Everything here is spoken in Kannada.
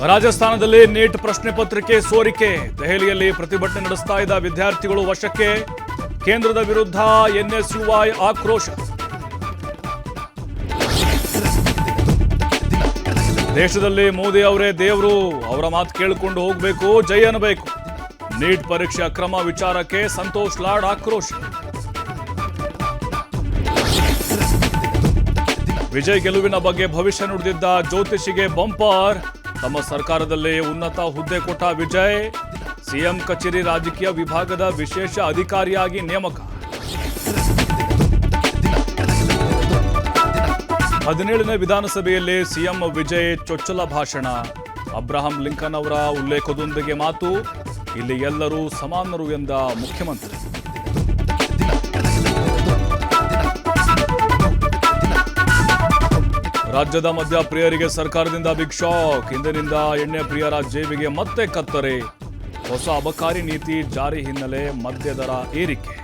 ರಾಜಸ್ಥಾನದಲ್ಲಿ ನೀಟ್ ಪ್ರಶ್ನೆ ಪತ್ರಿಕೆ ಸೋರಿಕೆ, ದೆಹಲಿಯಲ್ಲಿ ಪ್ರತಿಭಟನೆ ನಡೆಸ್ತಾ ಇದ್ದ ವಿದ್ಯಾರ್ಥಿಗಳು ವಶಕ್ಕೆ, ಕೇಂದ್ರದ ವಿರುದ್ಧ ಎನ್ಎಸ್ಯುಐ ಆಕ್ರೋಶ. ದೇಶದಲ್ಲಿ ಮೋದಿ ಅವರೇ ದೇವರು, ಅವರ ಮಾತು ಕೇಳಿಕೊಂಡು ಹೋಗಬೇಕು, ಜೈ ಅನ್ನಬೇಕು. ನೀಟ್ ಪರೀಕ್ಷೆ ಅಕ್ರಮ ವಿಚಾರಕ್ಕೆ ಸಂತೋಷ್ ಲಾಡ್ ಆಕ್ರೋಶ. ವಿಜಯ್ ಗೆಲುವಿನ ಬಗ್ಗೆ ಭವಿಷ್ಯ ನುಡಿದಿದ್ದ ಜ್ಯೋತಿಷಿಗೆ ಬಂಪರ್, ತಮ್ಮ ಸರ್ಕಾರದಲ್ಲಿ ಉನ್ನತ ಹುದ್ದೆ ಕೊಟ್ಟ ವಿಜಯ್, ಸಿಎಂ ಕಚೇರಿ ರಾಜಕೀಯ ವಿಭಾಗದ ವಿಶೇಷ ಅಧಿಕಾರಿಯಾಗಿ ನೇಮಕ. 17ನೇ ವಿಧಾನಸಭೆಯಲ್ಲಿ ಸಿಎಂ ವಿಜಯ್ ಚೊಚ್ಚಲ ಭಾಷಣ, ಅಬ್ರಹಾಂ ಲಿಂಕನ್ ಅವರ ಉಲ್ಲೇಖದೊಂದಿಗೆ ಮಾತು, ಇಲ್ಲಿ ಎಲ್ಲರೂ ಸಮಾನರು ಎಂದ ಮುಖ್ಯಮಂತ್ರಿ. ರಾಜ್ಯದ ಮದ್ಯ ಪ್ರಿಯರಿಗೆ ಸರ್ಕಾರದಿಂದ ಬಿಗ್ ಶಾಕ್, ಇಂದಿನಿಂದ ಎಣ್ಣೆ ಪ್ರಿಯರ ಜೇಬಿಗೆ ಮತ್ತೆ ಕತ್ತರೆ. ಹೊಸ ಅಬಕಾರಿ ನೀತಿ ಜಾರಿ ಹಿನ್ನೆಲೆ ಮದ್ಯ ದರ ಏರಿಕೆ.